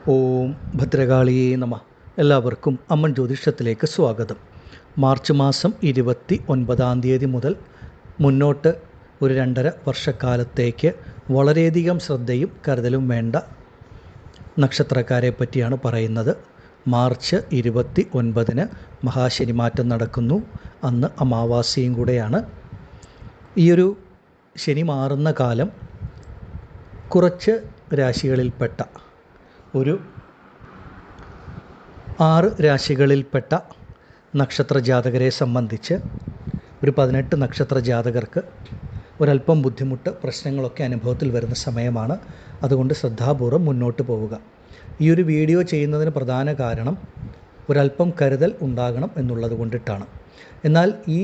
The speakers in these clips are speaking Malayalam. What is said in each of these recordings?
ഓം ഭദ്രകാളിയേ നമ. എല്ലാവർക്കും അമ്മൻ ജ്യോതിഷത്തിലേക്ക് സ്വാഗതം. മാർച്ച് മാസം 29 മുതൽ മുന്നോട്ട് ഒരു 2.5 വർഷക്കാലത്തേക്ക് വളരെയധികം ശ്രദ്ധയും കരുതലും വേണ്ട നക്ഷത്രക്കാരെ പറ്റിയാണ് പറയുന്നത്. മാർച്ച് 29 മഹാശനിമാറ്റം നടക്കുന്നു. അന്ന് അമാവാസിയും കൂടെയാണ്. ഈയൊരു ശനി മാറുന്ന കാലം കുറച്ച് രാശികളിൽപ്പെട്ട ഒരു 6 രാശികളിൽപ്പെട്ട നക്ഷത്ര ജാതകരെ സംബന്ധിച്ച് ഒരു 18 നക്ഷത്ര ജാതകർക്ക് ഒരല്പം ബുദ്ധിമുട്ട്, പ്രശ്നങ്ങളൊക്കെ അനുഭവത്തിൽ വരുന്ന സമയമാണ്. അതുകൊണ്ട് ശ്രദ്ധാപൂർവം മുന്നോട്ട് പോവുക. ഈ ഒരു വീഡിയോ ചെയ്യുന്നതിന് പ്രധാന കാരണം ഒരല്പം കരുതൽ ഉണ്ടാകണം എന്നുള്ളത് കൊണ്ടിട്ടാണ്. എന്നാൽ ഈ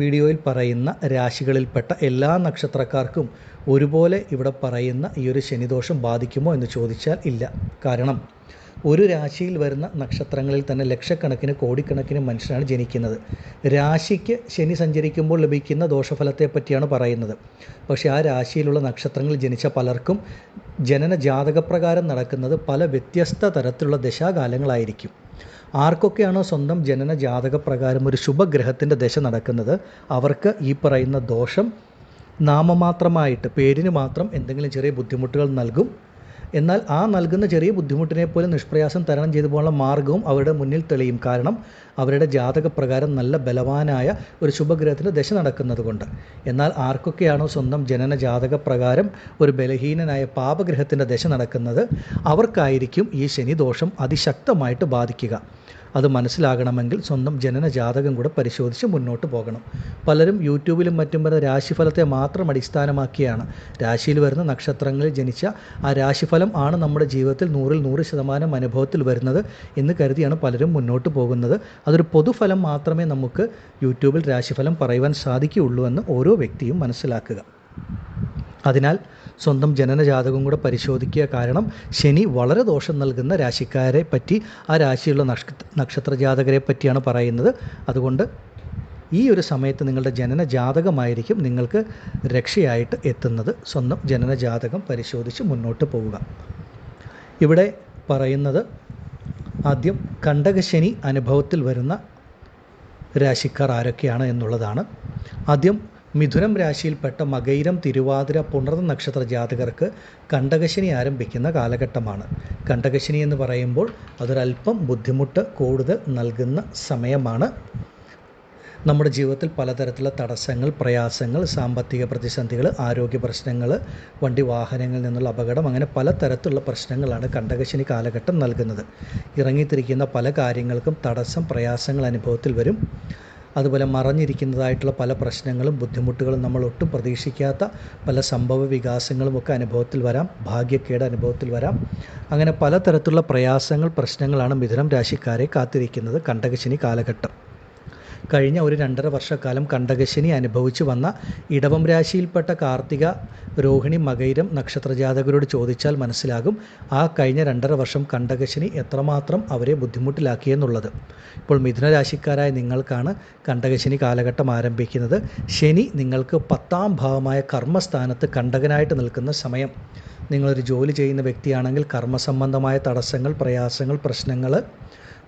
വീഡിയോയിൽ പറയുന്ന രാശികളിൽപ്പെട്ട എല്ലാ നക്ഷത്രക്കാർക്കും ഒരുപോലെ ഇവിടെ പറയുന്ന ഈ ഒരു ശനിദോഷം ബാധിക്കുമോ എന്ന് ചോദിച്ചാൽ ഇല്ല. കാരണം ഒരു രാശിയിൽ വരുന്ന നക്ഷത്രങ്ങളിൽ തന്നെ ലക്ഷക്കണക്കിന് കോടിക്കണക്കിന് മനുഷ്യരാണ് ജനിക്കുന്നത്. രാശിക്ക് ശനി സഞ്ചരിക്കുമ്പോൾ ലഭിക്കുന്ന ദോഷഫലത്തെ പറ്റിയാണ് പറയുന്നത്. പക്ഷേ ആ രാശിയിലുള്ള നക്ഷത്രങ്ങളിൽ ജനിച്ച പലർക്കും ജനന ജാതകപ്രകാരം നടക്കുന്നത് പല വ്യത്യസ്ത തരത്തിലുള്ള ദശാകാലങ്ങളായിരിക്കും. ആർക്കൊക്കെയാണോ സ്വന്തം ജനന ജാതകപ്രകാരം ഒരു ശുഭഗ്രഹത്തിൻ്റെ ദശ നടക്കുന്നത് അവർക്ക് ഈ പറയുന്ന ദോഷം നാമമാത്രമായിട്ട്, പേരിന് മാത്രം എന്തെങ്കിലും ചെറിയ ബുദ്ധിമുട്ടുകൾ നൽകും. എന്നാൽ ആ നൽകുന്ന ചെറിയ ബുദ്ധിമുട്ടിനെ പോലും നിഷ്പ്രയാസം തരണം ചെയ്തു പോകാനുള്ള മാർഗവും അവരുടെ മുന്നിൽ തെളിയും. കാരണം അവരുടെ ജാതകപ്രകാരം നല്ല ബലവാനായ ഒരു ശുഭഗ്രഹത്തിൻ്റെ ദശ നടക്കുന്നത് കൊണ്ട്. എന്നാൽ ആർക്കൊക്കെയാണോ സ്വന്തം ജനന ജാതകപ്രകാരം ഒരു ബലഹീനനായ പാപഗ്രഹത്തിൻ്റെ ദശ നടക്കുന്നത് അവർക്കായിരിക്കും ഈ ശനിദോഷം അതിശക്തമായിട്ട് ബാധിക്കുക. അത് മനസ്സിലാകണമെങ്കിൽ സ്വന്തം ജനന ജാതകം കൂടെ പരിശോധിച്ച് മുന്നോട്ട് പോകണം. പലരും യൂട്യൂബിലും മറ്റും വരുന്ന രാശിഫലത്തെ മാത്രം അടിസ്ഥാനമാക്കിയാണ്, രാശിയിൽ വരുന്ന നക്ഷത്രങ്ങളിൽ ജനിച്ച ആ രാശിഫലം ആണ് നമ്മുടെ ജീവിതത്തിൽ 100% അനുഭവത്തിൽ വരുന്നത് എന്ന് കരുതിയാണ് പലരും മുന്നോട്ട് പോകുന്നത്. അതൊരു പൊതുഫലം മാത്രമേ നമുക്ക് യൂട്യൂബിൽ രാശിഫലം പറയുവാൻ സാധിക്കുകയുള്ളൂ എന്ന് ഓരോ വ്യക്തിയും മനസ്സിലാക്കുക. അതിനാൽ സ്വന്തം ജനനജാതകം കൂടെ പരിശോധിക്കുക. കാരണം ശനി വളരെ ദോഷം നൽകുന്ന രാശിക്കാരെ പറ്റി, ആ രാശിയുള്ള നക്ഷത്ര ജാതകരെ പറ്റിയാണ് പറയുന്നത്. അതുകൊണ്ട് ഈ ഒരു സമയത്ത് നിങ്ങളുടെ ജനനജാതകമായിരിക്കും നിങ്ങൾക്ക് രക്ഷയായിട്ട് എത്തുന്നത്. സ്വന്തം ജനനജാതകം പരിശോധിച്ച് മുന്നോട്ട് പോവുക. ഇവിടെ പറയുന്നത് ആദ്യം കണ്ടകശനി അനുഭവത്തിൽ വരുന്ന രാശിക്കാർ ആരൊക്കെയാണ് എന്നുള്ളതാണ്. ആദ്യം മിഥുനം രാശിയിൽപ്പെട്ട മകയിരം, തിരുവാതിര, പുണർന്ന നക്ഷത്ര ജാതകർക്ക് കണ്ടകശനി ആരംഭിക്കുന്ന കാലഘട്ടമാണ്. കണ്ടകശനി എന്ന് പറയുമ്പോൾ അതൊരല്പം ബുദ്ധിമുട്ട് കൂടുതൽ നൽകുന്ന സമയമാണ്. നമ്മുടെ ജീവിതത്തിൽ പലതരത്തിലുള്ള തടസ്സങ്ങൾ, പ്രയാസങ്ങൾ, സാമ്പത്തിക പ്രതിസന്ധികൾ, ആരോഗ്യ പ്രശ്നങ്ങൾ, വണ്ടി വാഹനങ്ങളിൽ നിന്നുള്ള അപകടം, അങ്ങനെ പലതരത്തിലുള്ള പ്രശ്നങ്ങളാണ് കണ്ടകശനി കാലഘട്ടം നൽകുന്നത്. ഇറങ്ങിത്തിരിക്കുന്ന പല കാര്യങ്ങൾക്കും തടസ്സം, പ്രയാസങ്ങൾ അനുഭവത്തിൽ വരും. അതുപോലെ മറഞ്ഞിരിക്കുന്നതായിട്ടുള്ള പല പ്രശ്നങ്ങളും ബുദ്ധിമുട്ടുകളും, നമ്മൾ ഒട്ടും പ്രതീക്ഷിക്കാത്ത പല സംഭവ വികാസങ്ങളും ഒക്കെ അനുഭവത്തിൽ വരാം. ഭാഗ്യക്കേട് അനുഭവത്തിൽ വരാം. അങ്ങനെ പലതരത്തിലുള്ള പ്രയാസങ്ങൾ, പ്രശ്നങ്ങളാണ് മിഥുനം രാശിക്കാരെ കാത്തിരിക്കുന്നത് കണ്ടകശനി കാലഘട്ടം. കഴിഞ്ഞ ഒരു 2.5 വർഷക്കാലം കണ്ടകശനി അനുഭവിച്ചു വന്ന ഇടവം രാശിയിൽപ്പെട്ട കാർത്തിക, രോഹിണി, മകയിരം നക്ഷത്രജാതകരോട് ചോദിച്ചാൽ മനസ്സിലാകും ആ കഴിഞ്ഞ 2.5 വർഷം കണ്ടകശനി എത്രമാത്രം അവരെ ബുദ്ധിമുട്ടിലാക്കിയെന്നുള്ളത്. ഇപ്പോൾ മിഥുനരാശിക്കാരായ നിങ്ങൾക്കാണ് കണ്ടകശനി കാലഘട്ടം ആരംഭിക്കുന്നത്. ശനി നിങ്ങൾക്ക് 10ാം ഭാവമായ കർമ്മസ്ഥാനത്ത് കണ്ടകനായിട്ട് നിൽക്കുന്ന സമയം. നിങ്ങളൊരു ജോലി ചെയ്യുന്ന വ്യക്തിയാണെങ്കിൽ കർമ്മസംബന്ധമായ തടസ്സങ്ങൾ, പ്രയാസങ്ങൾ, പ്രശ്നങ്ങൾ,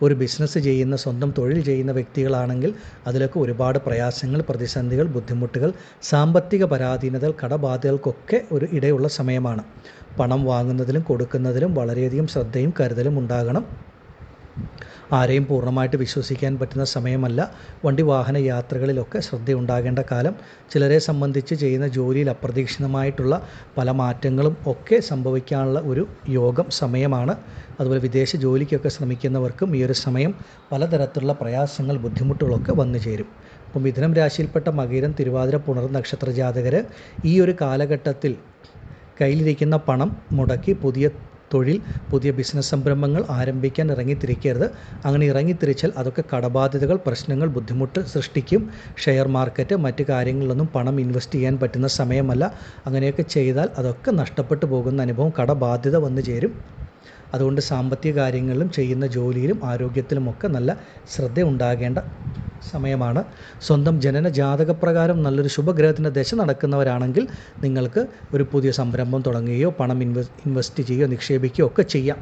ഒരു ബിസിനസ് ചെയ്യുന്ന, സ്വന്തം തൊഴിൽ ചെയ്യുന്ന വ്യക്തികളാണെങ്കിൽ അതിലൊക്കെ ഒരുപാട് പ്രയാസങ്ങൾ, പ്രതിസന്ധികൾ, ബുദ്ധിമുട്ടുകൾ, സാമ്പത്തിക പരാധീനതകൾ, കടബാധ്യതകൾക്കൊക്കെ ഒരു ഇടയുള്ള സമയമാണ്. പണം വാങ്ങുന്നതിലും കൊടുക്കുന്നതിലും വളരെയധികം ശ്രദ്ധയും കരുതലും ഉണ്ടാകണം. ആരെയും പൂർണ്ണമായിട്ട് വിശ്വസിക്കാൻ പറ്റുന്ന സമയമല്ല. വണ്ടി വാഹന യാത്രകളിലൊക്കെ ശ്രദ്ധയുണ്ടാകേണ്ട കാലം. ചിലരെ സംബന്ധിച്ച് ചെയ്യുന്ന ജോലിയിൽ അപ്രതീക്ഷിതമായിട്ടുള്ള പല മാറ്റങ്ങളും ഒക്കെ സംഭവിക്കാനുള്ള ഒരു യോഗം സമയമാണ്. അതുപോലെ വിദേശ ജോലിക്കൊക്കെ ശ്രമിക്കുന്നവർക്കും ഈ ഒരു സമയം പലതരത്തിലുള്ള പ്രയാസങ്ങൾ, ബുദ്ധിമുട്ടുകളൊക്കെ വന്നു ചേരും. അപ്പോൾ മിഥുനം രാശിയിൽപ്പെട്ട മകയിരം, തിരുവാതിര, പുണർന്ന നക്ഷത്ര ജാതകർ ഈ ഒരു കാലഘട്ടത്തിൽ കയ്യിലിരിക്കുന്ന പണം മുടക്കി പുതിയ തൊഴിൽ, പുതിയ ബിസിനസ് സംരംഭങ്ങൾ ആരംഭിക്കാൻ ഇറങ്ങിത്തിരിക്കരുത്. അങ്ങനെ ഇറങ്ങിത്തിരിച്ചാൽ അതൊക്കെ കടബാധ്യതകൾ, പ്രശ്നങ്ങൾ, ബുദ്ധിമുട്ട് സൃഷ്ടിക്കും. ഷെയർ മാർക്കറ്റ്, മറ്റു കാര്യങ്ങളിലൊന്നും പണം ഇൻവെസ്റ്റ് ചെയ്യാൻ പറ്റുന്ന സമയമല്ല. അങ്ങനെയൊക്കെ ചെയ്താൽ അതൊക്കെ നഷ്ടപ്പെട്ടു പോകുന്ന അനുഭവം, കടബാധ്യത വന്നു ചേരും. അതുകൊണ്ട് സാമ്പത്തിക കാര്യങ്ങളിലും ചെയ്യുന്ന ജോലിയിലും ആരോഗ്യത്തിലുമൊക്കെ നല്ല ശ്രദ്ധ ഉണ്ടാകേണ്ട സമയമാണ്. സ്വന്തം ജനന ജാതകപ്രകാരം നല്ലൊരു ശുഭഗ്രഹത്തിൻ്റെ ദശ നടക്കുന്നവരാണെങ്കിൽ നിങ്ങൾക്ക് ഒരു പുതിയ സംരംഭം തുടങ്ങുകയോ പണം ഇൻവെസ്റ്റ് ചെയ്യുകയോ നിക്ഷേപിക്കുകയോ ഒക്കെ ചെയ്യാം.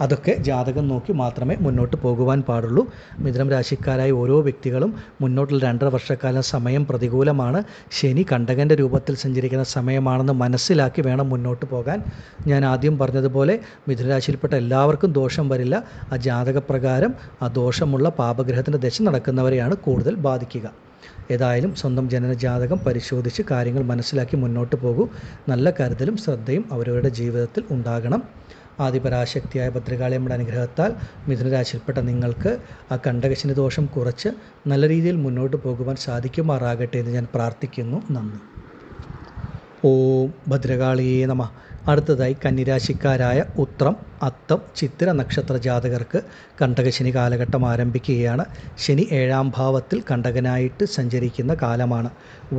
അതൊക്കെ ജാതകം നോക്കി മാത്രമേ മുന്നോട്ട് പോകുവാൻ പാടുള്ളൂ. മിഥുനം രാശിക്കാരായ ഓരോ വ്യക്തികളും മുന്നോട്ടുള്ള 2.5 വർഷക്കാലം സമയം പ്രതികൂലമാണ്. ശനി കണ്ടകൻ്റെ രൂപത്തിൽ സഞ്ചരിക്കുന്ന സമയമാണെന്ന് മനസ്സിലാക്കി വേണം മുന്നോട്ട് പോകാൻ. ഞാൻ ആദ്യം പറഞ്ഞതുപോലെ മിഥുനരാശിയിൽപ്പെട്ട എല്ലാവർക്കും ദോഷം വരില്ല. ആ ജാതകപ്രകാരം ആ ദോഷമുള്ള പാപഗ്രഹത്തിൻ്റെ ദശ നടക്കുന്നവരെയാണ് കൂടുതൽ ബാധിക്കുക. ഏതായാലും സ്വന്തം ജനനജാതകം പരിശോധിച്ച് കാര്യങ്ങൾ മനസ്സിലാക്കി മുന്നോട്ട് പോകൂ. നല്ല കരുതലും ശ്രദ്ധയും അവരവരുടെ ജീവിതത്തിൽ ഉണ്ടാകണം. ആദിപരാശക്തിയായ ഭദ്രകാളിയമ്മയുടെ അനുഗ്രഹത്താൽ മിഥുനരാശിയിൽപ്പെട്ട നിങ്ങൾക്ക് ആ കണ്ടകശനി ദോഷം കുറച്ച് നല്ല രീതിയിൽ മുന്നോട്ട് പോകുവാൻ സാധിക്കുമാറാകട്ടെ എന്ന് ഞാൻ പ്രാർത്ഥിക്കുന്നു. നന്ദി. ഓം ഭദ്രകാളിയേ നമഃ. അടുത്തതായി കന്നിരാശിക്കാരായ ഉത്രം, അത്തം, ചിത്തിര നക്ഷത്ര ജാതകർക്ക് കണ്ടകശനി കാലഘട്ടം ആരംഭിക്കുകയാണ്. ശനി 7ാം ഭാവത്തിൽ കണ്ടകനായിട്ട് സഞ്ചരിക്കുന്ന കാലമാണ്.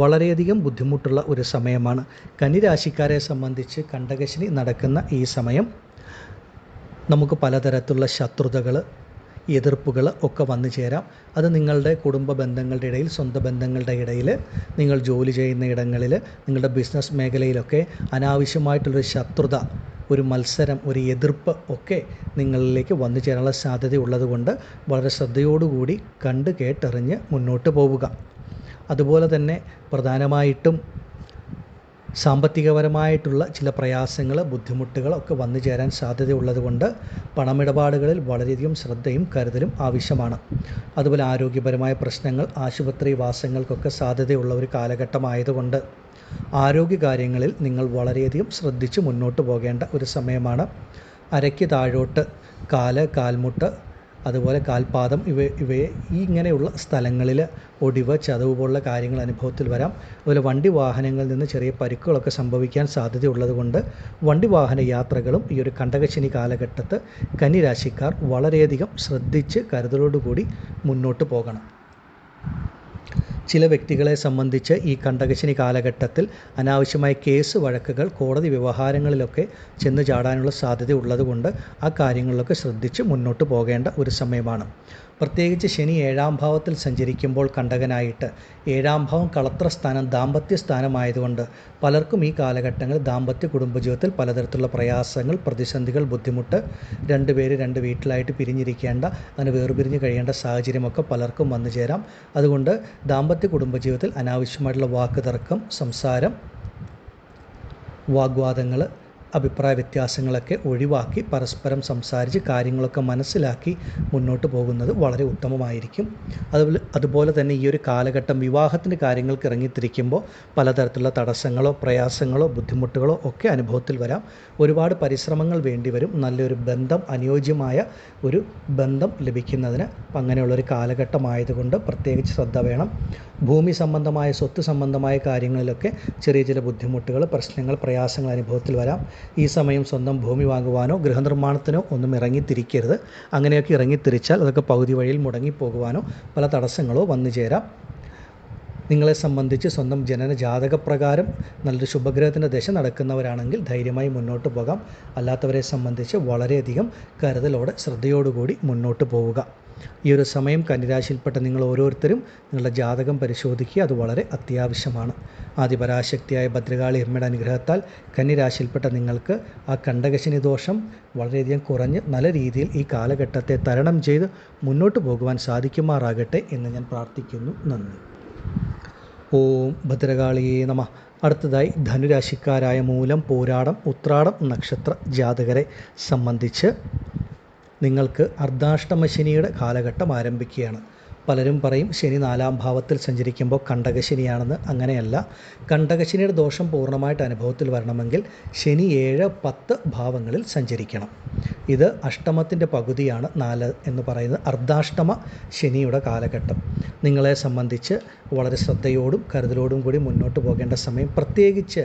വളരെയധികം ബുദ്ധിമുട്ടുള്ള ഒരു സമയമാണ്. കന്നിരാശിക്കാരെ സംബന്ധിച്ച് കണ്ടകശനി നടക്കുന്ന ഈ സമയം നമുക്ക് പലതരത്തിലുള്ള ശത്രുതകൾ, എതിർപ്പുകൾ ഒക്കെ വന്നു ചേരാം. അത് നിങ്ങളുടെ കുടുംബ ബന്ധങ്ങളുടെ ഇടയിൽ, സ്വന്തം ബന്ധങ്ങളുടെ ഇടയിൽ, നിങ്ങൾ ജോലി ചെയ്യുന്ന ഇടങ്ങളിൽ, നിങ്ങളുടെ ബിസിനസ് മേഖലയിലൊക്കെ അനാവശ്യമായിട്ടുള്ളൊരു ശത്രുത, ഒരു മത്സരം, ഒരു എതിർപ്പ് ഒക്കെ നിങ്ങളിലേക്ക് വന്നു ചേരാനുള്ള സാധ്യത ഉള്ളതുകൊണ്ട് വളരെ ശ്രദ്ധയോടുകൂടി കണ്ട് കേട്ടറിഞ്ഞ് മുന്നോട്ട് പോവുക. അതുപോലെ തന്നെ പ്രധാനമായിട്ടും സാമ്പത്തികപരമായിട്ടുള്ള ചില പ്രയാസങ്ങൾ, ബുദ്ധിമുട്ടുകൾ ഒക്കെ വന്നു ചേരാൻ സാധ്യതയുള്ളതുകൊണ്ട് പണമിടപാടുകളിൽ വളരെയധികം ശ്രദ്ധയും കരുതലും ആവശ്യമാണ്. അതുപോലെ ആരോഗ്യപരമായ പ്രശ്നങ്ങൾ, ആശുപത്രി വാസങ്ങൾക്കൊക്കെ സാധ്യതയുള്ള ഒരു കാലഘട്ടമായതുകൊണ്ട് ആരോഗ്യകാര്യങ്ങളിൽ നിങ്ങൾ വളരെയധികം ശ്രദ്ധിച്ച് മുന്നോട്ട് പോകേണ്ട ഒരു സമയമാണ്. അരയ്ക്ക് താഴോട്ട് കാൽമുട്ട്, അതുപോലെ കാൽപാദം ഇവയെ ഇങ്ങനെയുള്ള സ്ഥലങ്ങളിൽ ഒടിവ്, ചതവ് പോലുള്ള കാര്യങ്ങൾ അനുഭവത്തിൽ വരാം. അതുപോലെ വണ്ടി വാഹനങ്ങളിൽ നിന്ന് ചെറിയ പരിക്കുകളൊക്കെ സംഭവിക്കാൻ സാധ്യതയുള്ളതുകൊണ്ട് വണ്ടി വാഹന യാത്രകളും ഈ ഒരു കണ്ടകശനി കാലഘട്ടത്ത് കന്നിരാശിക്കാർ വളരെയധികം ശ്രദ്ധിച്ച് കരുതലോടുകൂടി മുന്നോട്ട് പോകണം. ചില വ്യക്തികളെ സംബന്ധിച്ച് ഈ കണ്ടകശനി കാലഘട്ടത്തിൽ അനാവശ്യമായ കേസ് വഴക്കുകൾ, കോടതി വ്യവഹാരങ്ങളിലൊക്കെ ചെന്ന് ചാടാനുള്ള സാധ്യത ഉള്ളതുകൊണ്ട് ആ കാര്യങ്ങളിലൊക്കെ ശ്രദ്ധിച്ച് മുന്നോട്ട് പോകേണ്ട ഒരു സമയമാണ്. പ്രത്യേകിച്ച് ശനി 7ാം ഭാവത്തിൽ സഞ്ചരിക്കുമ്പോൾ കണ്ടകനായിട്ട് 7ാം ഭാവം കളത്ര സ്ഥാനം, ദാമ്പത്യ സ്ഥാനമായതുകൊണ്ട് പലർക്കും ഈ കാലഘട്ടങ്ങളിൽ ദാമ്പത്യ കുടുംബജീവിതത്തിൽ പലതരത്തിലുള്ള പ്രയാസങ്ങൾ, പ്രതിസന്ധികൾ, ബുദ്ധിമുട്ട്, 2 പേര് 2 വീട്ടിലായിട്ട് പിരിഞ്ഞിരിക്കേണ്ട, അങ്ങനെ വേർപിരിഞ്ഞ് കഴിയേണ്ട സാഹചര്യമൊക്കെ പലർക്കും വന്നു ചേരാം. അതുകൊണ്ട് ദാമ്പത്യ കുടുംബജീവിതത്തിൽ അനാവശ്യമായിട്ടുള്ള വാക്കുതർക്കം, സംസാരം, വാഗ്വാദങ്ങൾ, അഭിപ്രായ വ്യത്യാസങ്ങളൊക്കെ ഒഴിവാക്കി പരസ്പരം സംസാരിച്ച് കാര്യങ്ങളൊക്കെ മനസ്സിലാക്കി മുന്നോട്ട് പോകുന്നത് വളരെ ഉത്തമമായിരിക്കും. അതുപോലെ തന്നെ ഈ ഒരു കാലഘട്ടം വിവാഹത്തിൻ്റെ കാര്യങ്ങൾക്ക് ഇറങ്ങിത്തിരിക്കുമ്പോൾ പലതരത്തിലുള്ള തടസ്സങ്ങളോ പ്രയാസങ്ങളോ ബുദ്ധിമുട്ടുകളോ ഒക്കെ അനുഭവത്തിൽ വരാം. ഒരുപാട് പരിശ്രമങ്ങൾ വേണ്ടിവരും നല്ലൊരു ബന്ധം, അനുയോജ്യമായ ഒരു ബന്ധം ലഭിക്കുന്നതിന്. അങ്ങനെയുള്ളൊരു കാലഘട്ടമായതുകൊണ്ട് പ്രത്യേകിച്ച് ശ്രദ്ധ വേണം. ഭൂമി സംബന്ധമായ, സ്വത്ത് സംബന്ധമായ കാര്യങ്ങളിലൊക്കെ ചെറിയ ചില ബുദ്ധിമുട്ടുകൾ, പ്രശ്നങ്ങൾ, പ്രയാസങ്ങൾ അനുഭവത്തിൽ വരാം. ഈ സമയം സ്വന്തം ഭൂമി വാങ്ങുവാനോ ഗൃഹനിർമ്മാണത്തിനോ ഒന്നും ഇറങ്ങിത്തിരിക്കരുത്. അങ്ങനെയൊക്കെ ഇറങ്ങിത്തിരിച്ചാൽ അതൊക്കെ പകുതി വഴിയിൽ മുടങ്ങിപ്പോകുവാനോ പല തടസ്സങ്ങളോ വന്നു ചേരാം. നിങ്ങളെ സംബന്ധിച്ച് സ്വന്തം ജനന ജാതകപ്രകാരം നല്ലൊരു ശുഭഗ്രഹത്തിൻ്റെ ദശ നടക്കുന്നവരാണെങ്കിൽ ധൈര്യമായി മുന്നോട്ട് പോകാം. അല്ലാത്തവരെ സംബന്ധിച്ച് വളരെയധികം കരുതലോടെ ശ്രദ്ധയോടുകൂടി മുന്നോട്ട് പോവുക. ഈ ഒരു സമയം കന്നിരാശിയിൽപ്പെട്ട നിങ്ങൾ ഓരോരുത്തരും നിങ്ങളുടെ ജാതകം പരിശോധിക്കുക. അത് വളരെ അത്യാവശ്യമാണ്. ആദിപരാശക്തിയായ ഭദ്രകാളി അമ്മയുടെ അനുഗ്രഹത്താൽ കന്നിരാശിയിൽപ്പെട്ട നിങ്ങൾക്ക് ആ കണ്ടകശനി ദോഷം വളരെയധികം കുറഞ്ഞ് നല്ല രീതിയിൽ ഈ കാലഘട്ടത്തെ തരണം ചെയ്ത് മുന്നോട്ട് പോകുവാൻ സാധിക്കുമാറാകട്ടെ എന്ന് ഞാൻ പ്രാർത്ഥിക്കുന്നു. നന്ദി. ഓം ഭദ്രകാളിയേ നമഃ. അടുത്തതായി ധനുരാശിക്കാരായ മൂലം, പൂരാടം, ഉത്രാടം നക്ഷത്ര ജാതകരെ സംബന്ധിച്ച് നിങ്ങൾക്ക് അർദ്ധാഷ്ടമ ശനിയുടെ കാലഘട്ടം ആരംഭിക്കുകയാണ്. പലരും പറയും ശനി 4ാം ഭാവത്തിൽ സഞ്ചരിക്കുമ്പോൾ കണ്ടകശനിയാണെന്ന്. അങ്ങനെയല്ല. കണ്ടകശനിയുടെ ദോഷം പൂർണ്ണമായിട്ട് അനുഭവത്തിൽ വരണമെങ്കിൽ ശനി 7, 10 ഭാവങ്ങളിൽ സഞ്ചരിക്കണം. ഇത് അഷ്ടമത്തിൻ്റെ പകുതിയാണ് 4 എന്ന് പറയുന്നത്. അർദ്ധാഷ്ടമ ശനിയുടെ കാലഘട്ടം നിങ്ങളെ സംബന്ധിച്ച് വളരെ ശ്രദ്ധയോടും കരുതലോടും കൂടി മുന്നോട്ട് പോകേണ്ട സമയം. പ്രത്യേകിച്ച്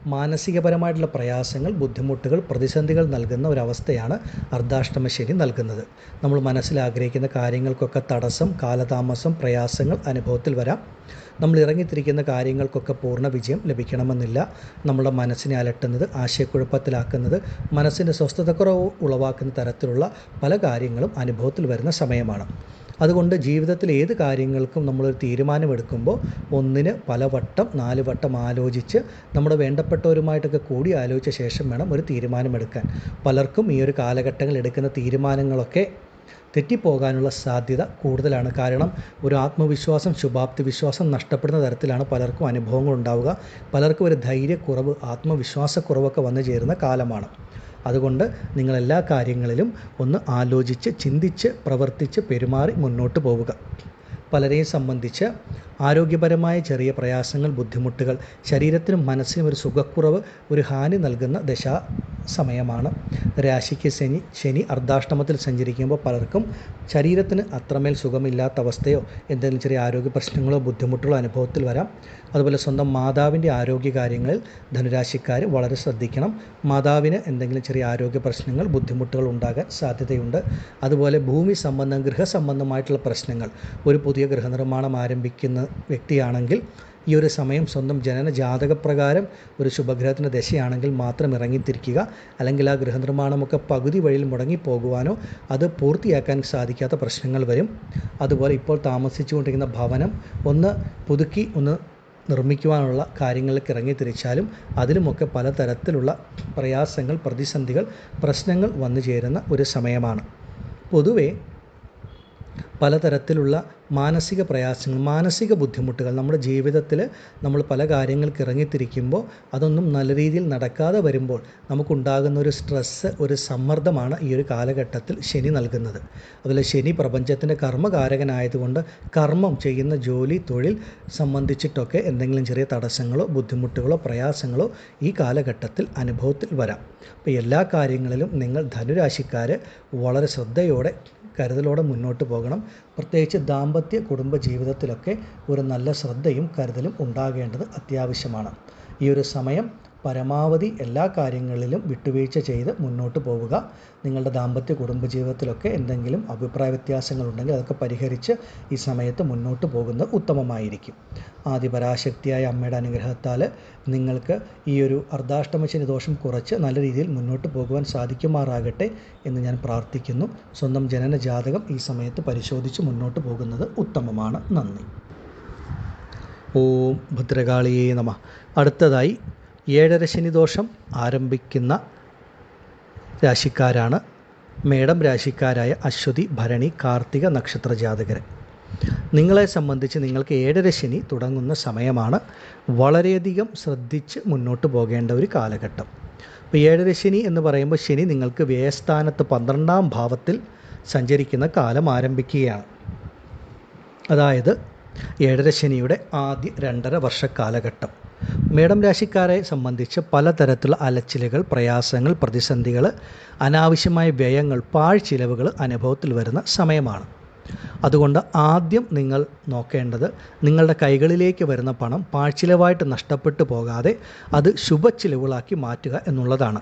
മാനസികപരമായിട്ടുള്ള പ്രയാസങ്ങൾ, ബുദ്ധിമുട്ടുകൾ, പ്രതിസന്ധികൾ നൽകുന്ന ഒരവസ്ഥയാണ് അർദ്ധാഷ്ടമ ശനി നൽകുന്നത്. നമ്മൾ മനസ്സിലാഗ്രഹിക്കുന്ന കാര്യങ്ങൾക്കൊക്കെ തടസ്സം, കാലതാമസം, പ്രയാസങ്ങൾ അനുഭവത്തിൽ വരാം. നമ്മൾ ഇറങ്ങിത്തിരിക്കുന്ന കാര്യങ്ങൾക്കൊക്കെ പൂർണ്ണ വിജയം ലഭിക്കണമെന്നില്ല. നമ്മുടെ മനസ്സിനെ അലട്ടുന്നത്, ആശയക്കുഴപ്പത്തിലാക്കുന്നത്, മനസ്സിൻ്റെ സ്വസ്ഥതക്കുറവ് ഉളവാക്കുന്ന തരത്തിലുള്ള പല കാര്യങ്ങളും അനുഭവത്തിൽ വരുന്ന സമയമാണ്. അതുകൊണ്ട് ജീവിതത്തിൽ ഏത് കാര്യങ്ങൾക്കും നമ്മളൊരു തീരുമാനമെടുക്കുമ്പോൾ ഒന്നിന് പലവട്ടം 4 വട്ടം ആലോചിച്ച് നമ്മുടെ വേണ്ടപ്പെട്ടവരുമായിട്ടൊക്കെ കൂടി ആലോചിച്ച ശേഷം വേണം ഒരു തീരുമാനമെടുക്കാൻ. പലർക്കും ഈ ഒരു കാലഘട്ടങ്ങളിൽ എടുക്കുന്ന തീരുമാനങ്ങളൊക്കെ തെറ്റിപ്പോകാനുള്ള സാധ്യത കൂടുതലാണ്. കാരണം ഒരു ആത്മവിശ്വാസം, ശുഭാപ്തി വിശ്വാസം നഷ്ടപ്പെടുന്ന തരത്തിലാണ് പലർക്കും അനുഭവങ്ങൾ ഉണ്ടാവുക. പലർക്കും ഒരു ധൈര്യക്കുറവ്, ആത്മവിശ്വാസക്കുറവൊക്കെ വന്നു ചേരുന്ന കാലമാണ്. അതുകൊണ്ട് നിങ്ങളെല്ലാ കാര്യങ്ങളിലും ഒന്ന് ആലോചിച്ച്, ചിന്തിച്ച്, പ്രവർത്തിച്ച്, പെരുമാറി മുന്നോട്ട് പോവുക. പലരെയും സംബന്ധിച്ച് ആരോഗ്യപരമായ ചെറിയ പ്രയാസങ്ങൾ, ബുദ്ധിമുട്ടുകൾ, ശരീരത്തിനും മനസ്സിനും ഒരു സുഖക്കുറവ്, ഒരു ഹാനി നൽകുന്ന സമയമാണ്. രാശിക്ക് ശനി അർദ്ധാഷ്ടമത്തിൽ സഞ്ചരിക്കുമ്പോൾ പലർക്കും ശരീരത്തിന് അത്രമേൽ സുഖമില്ലാത്ത അവസ്ഥയോ എന്തെങ്കിലും ചെറിയ ആരോഗ്യ പ്രശ്നങ്ങളോ ബുദ്ധിമുട്ടുകളോ അനുഭവത്തിൽ വരാം. അതുപോലെ സ്വന്തം മാതാവിൻ്റെ ആരോഗ്യകാര്യങ്ങളിൽ ധനുരാശിക്കാർ വളരെ ശ്രദ്ധിക്കണം. മാതാവിന് എന്തെങ്കിലും ചെറിയ ആരോഗ്യ പ്രശ്നങ്ങൾ, ബുദ്ധിമുട്ടുകൾ ഉണ്ടാകാൻ സാധ്യതയുണ്ട്. അതുപോലെ ഭൂമി സംബന്ധം, ഗൃഹസംബന്ധമായിട്ടുള്ള പ്രശ്നങ്ങൾ, ഒരു പുതിയ ഗൃഹനിർമ്മാണം ആരംഭിക്കുന്ന വ്യക്തിയാണെങ്കിൽ ഈ ഒരു സമയം സ്വന്തം ജനന ജാതകപ്രകാരം ഒരു ശുഭഗ്രഹത്തിൻ്റെ ദശയാണെങ്കിൽ മാത്രം ഇറങ്ങിത്തിരിക്കുക. അല്ലെങ്കിൽ ആ ഗൃഹനിർമ്മാണമൊക്കെ പകുതി വഴിയിൽ മുടങ്ങിപ്പോകുവാനോ അത് പൂർത്തിയാക്കാൻ സാധിക്കാത്ത പ്രശ്നങ്ങൾ വരും. അതുപോലെ ഇപ്പോൾ താമസിച്ചുകൊണ്ടിരിക്കുന്ന ഭവനം ഒന്ന് പുതുക്കി നിർമ്മിക്കുവാനുള്ള കാര്യങ്ങളിലേക്ക് ഇറങ്ങിത്തിരിച്ചാലും അതിലുമൊക്കെ പലതരത്തിലുള്ള പ്രയാസങ്ങൾ, പ്രതിസന്ധികൾ, പ്രശ്നങ്ങൾ വന്നു ചേരുന്ന ഒരു സമയമാണ്. പൊതുവേ പലതരത്തിലുള്ള മാനസിക പ്രയാസങ്ങൾ, മാനസിക ബുദ്ധിമുട്ടുകൾ നമ്മുടെ ജീവിതത്തിൽ നമ്മൾ പല കാര്യങ്ങൾക്ക് ഇറങ്ങിത്തിരിക്കുമ്പോൾ അതൊന്നും നല്ല രീതിയിൽ നടക്കാതെ വരുമ്പോൾ നമുക്കുണ്ടാകുന്ന ഒരു സ്ട്രെസ്സ്, ഒരു സമ്മർദ്ദമാണ് ഈ ഒരു കാലഘട്ടത്തിൽ ശനി നൽകുന്നത്. അതുപോലെ ശനി പ്രപഞ്ചത്തിൻ്റെ കർമ്മകാരകനായതുകൊണ്ട് കർമ്മം ചെയ്യുന്ന ജോലി, തൊഴിൽ സംബന്ധിച്ചിട്ടൊക്കെ എന്തെങ്കിലും ചെറിയ തടസ്സങ്ങളോ ബുദ്ധിമുട്ടുകളോ പ്രയാസങ്ങളോ ഈ കാലഘട്ടത്തിൽ അനുഭവത്തിൽ വരാം. അപ്പോൾ എല്ലാ കാര്യങ്ങളിലും നിങ്ങൾ ധനുരാശിക്കാർ വളരെ ശ്രദ്ധയോടെ, കരുതലോടെ മുന്നോട്ട് പോകണം. പ്രത്യേകിച്ച് ദാമ്പത്യ കുടുംബ ജീവിതത്തിലൊക്കെ ഒരു നല്ല ശ്രദ്ധയും കരുതലും ഉണ്ടാകേണ്ടത് അത്യാവശ്യമാണ്. ഈ ഒരു സമയം പരമാവധി എല്ലാ കാര്യങ്ങളിലും വിട്ടുവീഴ്ച ചെയ്ത് മുന്നോട്ട് പോവുക. നിങ്ങളുടെ ദാമ്പത്യ കുടുംബജീവിതത്തിലൊക്കെ എന്തെങ്കിലും അഭിപ്രായ വ്യത്യാസങ്ങളുണ്ടെങ്കിൽ അതൊക്കെ പരിഹരിച്ച് ഈ സമയത്ത് മുന്നോട്ട് പോകുന്നത് ഉത്തമമായിരിക്കും. ആദിപരാശക്തിയായ അമ്മയുടെ അനുഗ്രഹത്താൽ നിങ്ങൾക്ക് ഈ ഒരു അർദ്ധാഷ്ടമശനി ദോഷം കുറച്ച് നല്ല രീതിയിൽ മുന്നോട്ട് പോകുവാൻ സാധിക്കുമാറാകട്ടെ എന്ന് ഞാൻ പ്രാർത്ഥിക്കുന്നു. സ്വന്തം ജനന ജാതകം ഈ സമയത്ത് പരിശോധിച്ച് മുന്നോട്ട് പോകുന്നത് ഉത്തമമാണ്. നന്ദി. ഓം ഭദ്രകാളിയേ നമഃ. അടുത്തതായി 7:30 ശനി ദോഷം ആരംഭിക്കുന്ന രാശിക്കാരാണ് മേടം രാശിക്കാരായ അശ്വതി, ഭരണി, കാർത്തിക നക്ഷത്ര ജാതകർ. നിങ്ങളെ സംബന്ധിച്ച് നിങ്ങൾക്ക് 7:30 ശനി തുടങ്ങുന്ന സമയമാണ്. വളരെയധികം ശ്രദ്ധിച്ച് മുന്നോട്ട് പോകേണ്ട ഒരു കാലഘട്ടം. അപ്പോൾ 7:30 ശനി എന്ന് പറയുമ്പോൾ ശനി നിങ്ങൾക്ക് വ്യയസ്ഥാനത്ത് 12ാം ഭാവത്തിൽ സഞ്ചരിക്കുന്ന കാലം ആരംഭിക്കുകയാണ്. അതായത് 7:30 ശനിയുടെ ആദ്യ 2.5 വർഷ കാലഘട്ടം. മേടം രാശിക്കാരെ സംബന്ധിച്ച് പലതരത്തിലുള്ള അലച്ചിലുകൾ, പ്രയാസങ്ങൾ, പ്രതിസന്ധികൾ, അനാവശ്യമായ വ്യയങ്ങൾ, പാഴ്ചിലവുകൾ അനുഭവത്തിൽ വരുന്ന സമയമാണ്. അതുകൊണ്ട് ആദ്യം നിങ്ങൾ നോക്കേണ്ടത് നിങ്ങളുടെ കൈകളിലേക്ക് വരുന്ന പണം പാഴ്ചിലവായിട്ട് നഷ്ടപ്പെട്ടു പോകാതെ അത് ശുഭച്ചിലവുകളാക്കി മാറ്റുക എന്നുള്ളതാണ്.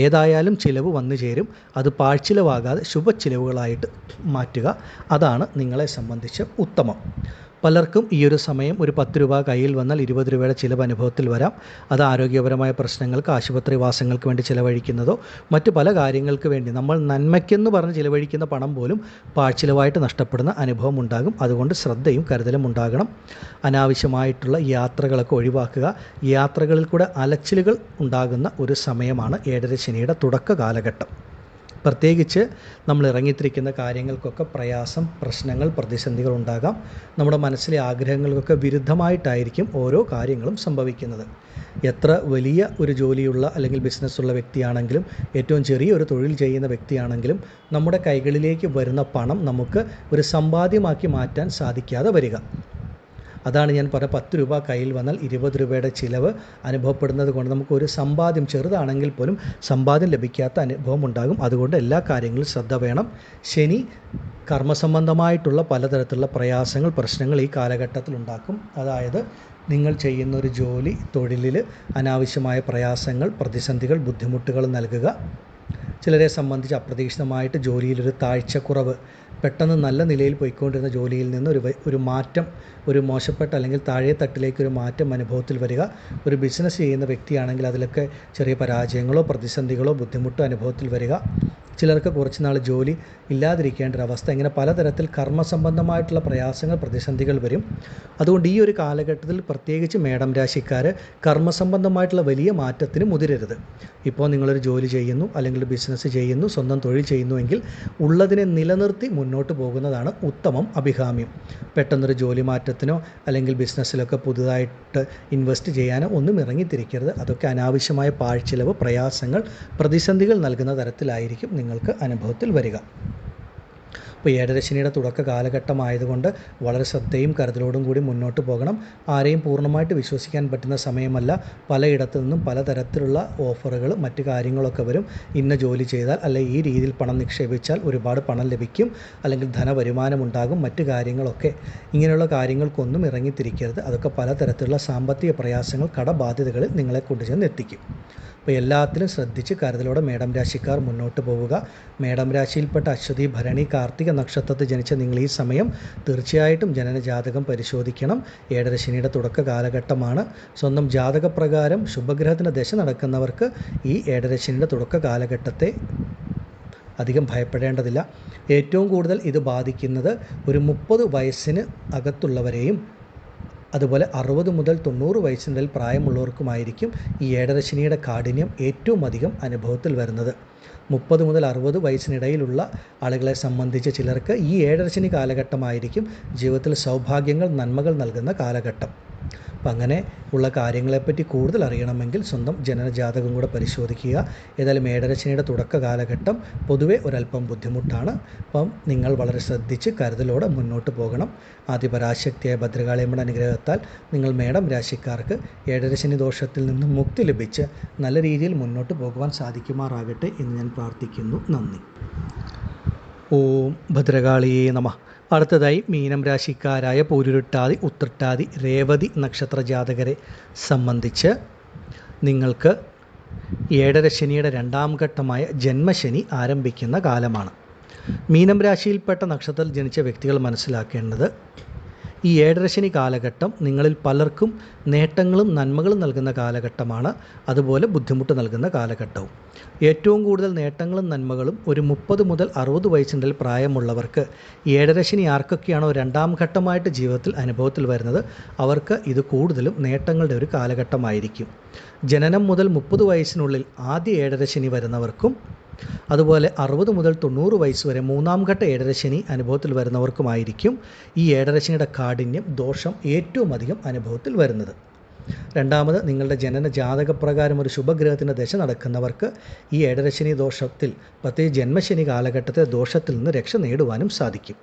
ഏതായാലും ചിലവ് വന്നു ചേരും, അത് പാഴ്ചിലവാകാതെ ശുഭച്ചിലവുകളായിട്ട് മാറ്റുക. അതാണ് നിങ്ങളെ സംബന്ധിച്ച് ഉത്തമം. പലർക്കും ഈ ഒരു സമയം ഒരു 10 രൂപ കയ്യിൽ വന്നാൽ 20 രൂപയുടെ ചിലവ് അനുഭവത്തിൽ വരാം. അത് ആരോഗ്യപരമായ പ്രശ്നങ്ങൾക്ക്, ആശുപത്രി വാസങ്ങൾക്ക് വേണ്ടി ചിലവഴിക്കുന്നതോ മറ്റു പല കാര്യങ്ങൾക്ക് വേണ്ടി നമ്മൾ നന്മയ്ക്കെന്ന് പറഞ്ഞ് ചിലവഴിക്കുന്ന പണം പോലും പാഴ്ചിലവായിട്ട് നഷ്ടപ്പെടുന്ന അനുഭവം ഉണ്ടാകും. അതുകൊണ്ട് ശ്രദ്ധയും കരുതലും ഉണ്ടാകണം. അനാവശ്യമായിട്ടുള്ള യാത്രകളൊക്കെ ഒഴിവാക്കുക. യാത്രകളിൽ കൂടെ അലച്ചിലുകൾ ഉണ്ടാകുന്ന ഒരു സമയമാണ് 7:30 ശനിയുടെ തുടക്ക കാലഘട്ടം. പ്രത്യേകിച്ച് നമ്മൾ ഇറങ്ങിത്തിരിക്കുന്ന കാര്യങ്ങൾക്കൊക്കെ പ്രയാസം, പ്രശ്നങ്ങൾ, പ്രതിസന്ധികൾ ഉണ്ടാകാം. നമ്മുടെ മനസ്സിലെ ആഗ്രഹങ്ങൾക്കൊക്കെ വിരുദ്ധമായിട്ടായിരിക്കും ഓരോ കാര്യങ്ങളും സംഭവിക്കുന്നത്. എത്ര വലിയ ഒരു ജോലിയുള്ള അല്ലെങ്കിൽ ബിസിനസ്സുള്ള വ്യക്തിയാണെങ്കിലും, ഏറ്റവും ചെറിയൊരു തൊഴിൽ ചെയ്യുന്ന വ്യക്തിയാണെങ്കിലും നമ്മുടെ കൈകളിലേക്ക് വരുന്ന പണം നമുക്ക് ഒരു സമ്പാദ്യമാക്കി മാറ്റാൻ സാധിക്കാതെ വരിക. അതാണ് ഞാൻ പറഞ്ഞ 10 രൂപ കയ്യിൽ വന്നാൽ 20 രൂപയുടെ ചിലവ് അനുഭവപ്പെടുന്നത് കൊണ്ട് നമുക്കൊരു സമ്പാദ്യം, ചെറുതാണെങ്കിൽ പോലും സമ്പാദ്യം ലഭിക്കാത്ത അനുഭവം ഉണ്ടാകും. അതുകൊണ്ട് എല്ലാ കാര്യങ്ങളിലും ശ്രദ്ധ വേണം. ശനി കർമ്മസംബന്ധമായിട്ടുള്ള പലതരത്തിലുള്ള പ്രയാസങ്ങൾ, പ്രശ്നങ്ങൾ ഈ കാലഘട്ടത്തിൽ ഉണ്ടാക്കും. അതായത് നിങ്ങൾ ചെയ്യുന്ന ഒരു ജോലി, തൊഴിലിൽ അനാവശ്യമായ പ്രയാസങ്ങൾ, പ്രതിസന്ധികൾ, ബുദ്ധിമുട്ടുകൾ നൽകുക. ചിലരെ സംബന്ധിച്ച് അപ്രതീക്ഷിതമായിട്ട് ജോലിയിലൊരു താഴ്ചക്കുറവ്, പെട്ടെന്ന് നല്ല നിലയിൽ പോയിക്കൊണ്ടിരുന്ന ജോലിയിൽ നിന്ന് ഒരു മാറ്റം, ഒരു മോശപ്പെട്ട അല്ലെങ്കിൽ താഴെ തട്ടിലേക്കൊരു മാറ്റം അനുഭവത്തിൽ വരിക. ഒരു ബിസിനസ് ചെയ്യുന്ന വ്യക്തിയാണെങ്കിൽ അതിലൊക്കെ ചെറിയ പരാജയങ്ങളോ പ്രതിസന്ധികളോ ബുദ്ധിമുട്ടോ അനുഭവത്തിൽ വരിക. ചിലർക്ക് കുറച്ച് നാൾ ജോലി ഇല്ലാതിരിക്കേണ്ട ഒരവസ്ഥ, ഇങ്ങനെ പലതരത്തിൽ കർമ്മസംബന്ധമായിട്ടുള്ള പ്രയാസങ്ങൾ, പ്രതിസന്ധികൾ വരും. അതുകൊണ്ട് ഈ ഒരു കാലഘട്ടത്തിൽ പ്രത്യേകിച്ച് മേടം രാശിക്കാർ കർമ്മസംബന്ധമായിട്ടുള്ള വലിയ മാറ്റത്തിന് മുതിരരുത്. ഇപ്പോൾ നിങ്ങളൊരു ജോലി ചെയ്യുന്നു, അല്ലെങ്കിൽ ബിസിനസ് ചെയ്യുന്നു, സ്വന്തം തൊഴിൽ ചെയ്യുന്നുവെങ്കിൽ ഉള്ളതിനെ നിലനിർത്തി മുന്നോട്ട് പോകുന്നതാണ് ഉത്തമം, അഭികാമ്യം. പെട്ടെന്നൊരു ജോലി മാറ്റത്തിനോ അല്ലെങ്കിൽ ബിസിനസ്സിലൊക്കെ പുതുതായിട്ട് ഇൻവെസ്റ്റ് ചെയ്യാനോ ഒന്നും ഇറങ്ങിത്തിരിക്കരുത്. അതൊക്കെ അനാവശ്യമായ പാഴ്ചിലവ്, പ്രയാസങ്ങൾ, പ്രതിസന്ധികൾ നൽകുന്ന തരത്തിലായിരിക്കും നിങ്ങൾക്ക് അനുഭവത്തിൽ വരിക. അപ്പോൾ ഏഴരശനിയുടെ തുടക്ക കാലഘട്ടമായതുകൊണ്ട് വളരെ ശ്രദ്ധയും കരുതലോടും കൂടി മുന്നോട്ട് പോകണം. ആരെയും പൂർണ്ണമായിട്ട് വിശ്വസിക്കാൻ പറ്റുന്ന സമയമല്ല. പലയിടത്തു നിന്നും പലതരത്തിലുള്ള ഓഫറുകൾ, മറ്റു കാര്യങ്ങളൊക്കെ വരും. ഇന്ന ജോലി ചെയ്താൽ അല്ലെങ്കിൽ ഈ രീതിയിൽ പണം നിക്ഷേപിച്ചാൽ ഒരുപാട് പണം ലഭിക്കും, അല്ലെങ്കിൽ ധനവരുമാനമുണ്ടാകും, മറ്റു കാര്യങ്ങളൊക്കെ. ഇങ്ങനെയുള്ള കാര്യങ്ങൾക്കൊന്നും ഇറങ്ങിത്തിരിക്കരുത്. അതൊക്കെ പലതരത്തിലുള്ള സാമ്പത്തിക പ്രയാസങ്ങൾ, കടബാധ്യതകളിൽ നിങ്ങളെ കൊണ്ടുചെന്ന് എത്തിക്കും. അപ്പോൾ എല്ലാത്തിലും ശ്രദ്ധിച്ച് കരുതലോടെ മേടം രാശിക്കാർ മുന്നോട്ട് പോവുക. മേടം രാശിയിൽപ്പെട്ട അശ്വതി, ഭരണി, കാർത്തിക നക്ഷത്രത്തിൽ ജനിച്ച നിങ്ങൾ ഈ സമയം തീർച്ചയായിട്ടും ജനനജാതകം പരിശോധിക്കണം. ഏഴരശനിയുടെ തുടക്ക കാലഘട്ടമാണ്. സ്വന്തം ജാതകപ്രകാരം ശുഭഗ്രഹത്തിൻ്റെ ദശ നടക്കുന്നവർക്ക് ഈ ഏഴരശനിയുടെ തുടക്ക കാലഘട്ടത്തെ അധികം ഭയപ്പെടേണ്ടതില്ല. ഏറ്റവും കൂടുതൽ ഇത് ബാധിക്കുന്നത് ഒരു 30 വയസ്സിന് അകത്തുള്ളവരെയും അതുപോലെ 60 മുതൽ 90 വയസ്സിനിടയിൽ പ്രായമുള്ളവർക്കുമായിരിക്കും ഈ ഏഴരശനിയുടെ കാഠിന്യം ഏറ്റവും അധികം അനുഭവത്തിൽ വരുന്നത്. 30 മുതൽ 60 വയസ്സിനിടയിലുള്ള ആളുകളെ സംബന്ധിച്ച് ചിലർക്ക് ഈ ഏഴരശനി കാലഘട്ടമായിരിക്കും ജീവിതത്തിൽ സൗഭാഗ്യങ്ങൾ, നന്മകൾ നൽകുന്ന കാലഘട്ടം. അപ്പം അങ്ങനെ ഉള്ള കാര്യങ്ങളെപ്പറ്റി കൂടുതൽ അറിയണമെങ്കിൽ സ്വന്തം ജനനജാതകം കൂടെ പരിശോധിക്കുക. ഏതായാലും ഏഴരശനിയുടെ തുടക്ക കാലഘട്ടം പൊതുവെ ഒരല്പം ബുദ്ധിമുട്ടാണ്. അപ്പം നിങ്ങൾ വളരെ ശ്രദ്ധിച്ച് കരുതലോടെ മുന്നോട്ട് പോകണം. ആദിപരാശക്തിയായ ഭദ്രകാളിയമ്മയുടെ അനുഗ്രഹത്താൽ നിങ്ങൾ മേടം രാശിക്കാർക്ക് ഏഴരശനി ദോഷത്തിൽ നിന്നും മുക്തി ലഭിച്ച് നല്ല രീതിയിൽ മുന്നോട്ട് പോകുവാൻ സാധിക്കുമാറാകട്ടെ എന്ന് ഞാൻ പ്രാർത്ഥിക്കുന്നു. നന്ദി. ഓം ഭദ്രകാളിയേ നമഃ. അടുത്തതായി മീനം രാശിക്കാരായ പൂരുരുട്ടാതി, ഉത്രട്ടാതി, രേവതി നക്ഷത്ര ജാതകരെ സംബന്ധിച്ച് നിങ്ങൾക്ക് ഏഴരശനിയുടെ 2ാം ഘട്ടമായ ജന്മശനി ആരംഭിക്കുന്ന കാലമാണ്. മീനം രാശിയിൽപ്പെട്ട നക്ഷത്രത്തിൽ ജനിച്ച വ്യക്തികൾ മനസ്സിലാക്കേണ്ടത്, ഈ ഏഴരശനി കാലഘട്ടം നിങ്ങളിൽ പലർക്കും നേട്ടങ്ങളും നന്മകളും നൽകുന്ന കാലഘട്ടമാണ്. അതുപോലെ ബുദ്ധിമുട്ട് നൽകുന്ന കാലഘട്ടവും. ഏറ്റവും കൂടുതൽ നേട്ടങ്ങളും നന്മകളും ഒരു 30 മുതൽ 60 വയസ്സിനിടയിൽ പ്രായമുള്ളവർക്ക്, ഏഴരശനി ആർക്കൊക്കെയാണോ 2ാം ഘട്ടമായിട്ട് ജീവിതത്തിൽ അനുഭവത്തിൽ വരുന്നത് അവർക്ക് ഇത് കൂടുതലും നേട്ടങ്ങളുടെ ഒരു കാലഘട്ടമായിരിക്കും. ജനനം മുതൽ 30 വയസ്സിനുള്ളിൽ ആദ്യ ഏഴരശനി വരുന്നവർക്കും അതുപോലെ 60 മുതൽ 90 വയസ്സ് വരെ 3ാം ഘട്ട ഏഴരശനി അനുഭവത്തിൽ വരുന്നവർക്കുമായിരിക്കും ഈ ഏഴരശനിയുടെ കാഠിന്യം, ദോഷം ഏറ്റവും അധികം അനുഭവത്തിൽ വരുന്നത്. രണ്ടാമത്, നിങ്ങളുടെ ജനന ജാതകപ്രകാരം ഒരു ശുഭഗ്രഹത്തിൻ്റെ ദശ നടക്കുന്നവർക്ക് ഈ ഏഴരശനി ദോഷത്തിൽ, പ്രത്യേകിച്ച് ജന്മശനി കാലഘട്ടത്തെ ദോഷത്തിൽ നിന്ന് രക്ഷ നേടുവാനും സാധിക്കും.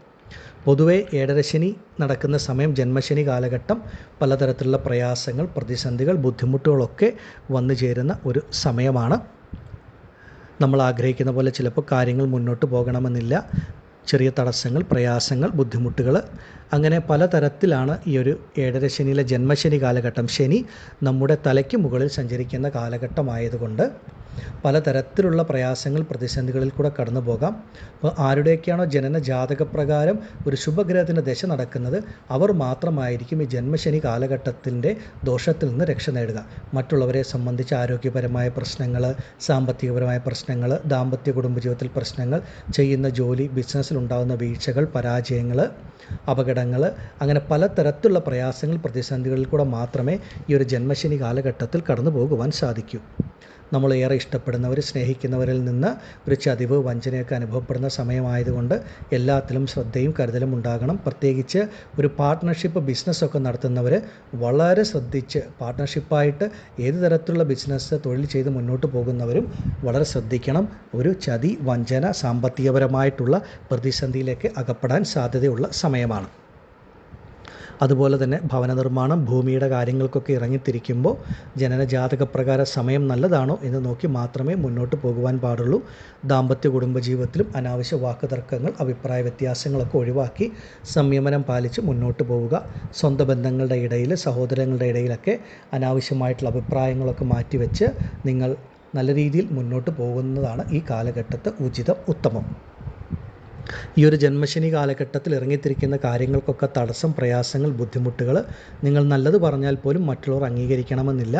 പൊതുവെ ഏഴരശനി നടക്കുന്ന സമയം, ജന്മശനി കാലഘട്ടം, പലതരത്തിലുള്ള പ്രയാസങ്ങൾ, പ്രതിസന്ധികൾ, ബുദ്ധിമുട്ടുകളൊക്കെ വന്നു ചേരുന്ന ഒരു സമയമാണ്. നമ്മൾ ആഗ്രഹിക്കുന്ന പോലെ ചിലപ്പോൾ കാര്യങ്ങൾ മുന്നോട്ട് പോകണമെന്നില്ല. ചെറിയ തടസ്സങ്ങൾ, പ്രയാസങ്ങൾ, ബുദ്ധിമുട്ടുകൾ, അങ്ങനെ പലതരത്തിലാണ് ഈ ഒരു ഏഴരശനിയിലെ ജന്മശനി കാലഘട്ടം. ശനി നമ്മുടെ തലയ്ക്ക് മുകളിൽ സഞ്ചരിക്കുന്ന കാലഘട്ടമായതുകൊണ്ട് പലതരത്തിലുള്ള പ്രയാസങ്ങൾ, പ്രതിസന്ധികളിൽ കൂടെ കടന്നു പോകാം. അപ്പോൾ ആരുടെയൊക്കെയാണോ ജനന ജാതകപ്രകാരം ഒരു ശുഭഗ്രഹത്തിൻ്റെ ദശ നടക്കുന്നത് അവർ മാത്രമായിരിക്കും ഈ ജന്മശനി കാലഘട്ടത്തിൻ്റെ ദോഷത്തിൽ നിന്ന് രക്ഷ നേടുക. മറ്റുള്ളവരെ സംബന്ധിച്ച് ആരോഗ്യപരമായ പ്രശ്നങ്ങൾ, സാമ്പത്തികപരമായ പ്രശ്നങ്ങൾ, ദാമ്പത്യ കുടുംബജീവിതത്തിൽ പ്രശ്നങ്ങൾ, ചെയ്യുന്ന ജോലി, ബിസിനസ്സിലുണ്ടാകുന്ന വീഴ്ചകൾ, പരാജയങ്ങൾ, അപകടങ്ങൾ, അങ്ങനെ പലതരത്തിലുള്ള പ്രയാസങ്ങൾ, പ്രതിസന്ധികളിൽ കൂടെ മാത്രമേ ഈ ഒരു ജന്മശനി കാലഘട്ടത്തിൽ കടന്നു പോകുവാൻ സാധിക്കൂ. നമ്മളേറെ ഇഷ്ടപ്പെടുന്നവർ, സ്നേഹിക്കുന്നവരിൽ നിന്ന് ഒരു ചതിവ്, വഞ്ചനയൊക്കെ അനുഭവപ്പെടുന്ന സമയമായതുകൊണ്ട് എല്ലാത്തിലും ശ്രദ്ധയും കരുതലും ഉണ്ടാകണം. പ്രത്യേകിച്ച് ഒരു പാർട്ട്ണർഷിപ്പ് ബിസിനസ്സൊക്കെ നടത്തുന്നവർ വളരെ ശ്രദ്ധിച്ച്, പാർട്ട്ണർഷിപ്പായിട്ട് ഏത് തരത്തിലുള്ള ബിസിനസ്, തൊഴിൽ ചെയ്ത് മുന്നോട്ട് പോകുന്നവരും വളരെ ശ്രദ്ധിക്കണം. ഒരു ചതി, വഞ്ചന, സാമ്പത്തികപരമായിട്ടുള്ള പ്രതിസന്ധിയിലേക്ക് അകപ്പെടാൻ സാധ്യതയുള്ള സമയമാണ്. അതുപോലെ തന്നെ ഭവന നിർമ്മാണം, ഭൂമിയുടെ കാര്യങ്ങൾക്കൊക്കെ ഇറങ്ങിത്തിരിക്കുമ്പോൾ ജനനജാതകപ്രകാര സമയം നല്ലതാണോ എന്ന് നോക്കി മാത്രമേ മുന്നോട്ട് പോകുവാൻ പാടുള്ളൂ. ദാമ്പത്യ കുടുംബജീവിതത്തിലും അനാവശ്യ വാക്കുതർക്കങ്ങൾ, അഭിപ്രായ വ്യത്യാസങ്ങളൊക്കെ ഒഴിവാക്കി സംയമനം പാലിച്ച് മുന്നോട്ട് പോവുക. സ്വന്തം ബന്ധങ്ങളുടെ ഇടയിൽ, സഹോദരങ്ങളുടെ ഇടയിലൊക്കെ അനാവശ്യമായിട്ടുള്ള അഭിപ്രായങ്ങളൊക്കെ മാറ്റിവെച്ച് നിങ്ങൾ നല്ല രീതിയിൽ മുന്നോട്ട് പോകുന്നതാണ് ഈ കാലഘട്ടത്തെ ഉചിതം ഉത്തമം. ഈ ഒരു ജന്മശനി കാലഘട്ടത്തിൽ ഇറങ്ങിത്തിരിക്കുന്ന കാര്യങ്ങൾക്കൊക്കെ തടസ്സം, പ്രയാസങ്ങൾ, ബുദ്ധിമുട്ടുകൾ നിങ്ങൾ നല്ലത് പറഞ്ഞാൽ പോലും മറ്റുള്ളവർ അംഗീകരിക്കണമെന്നില്ല.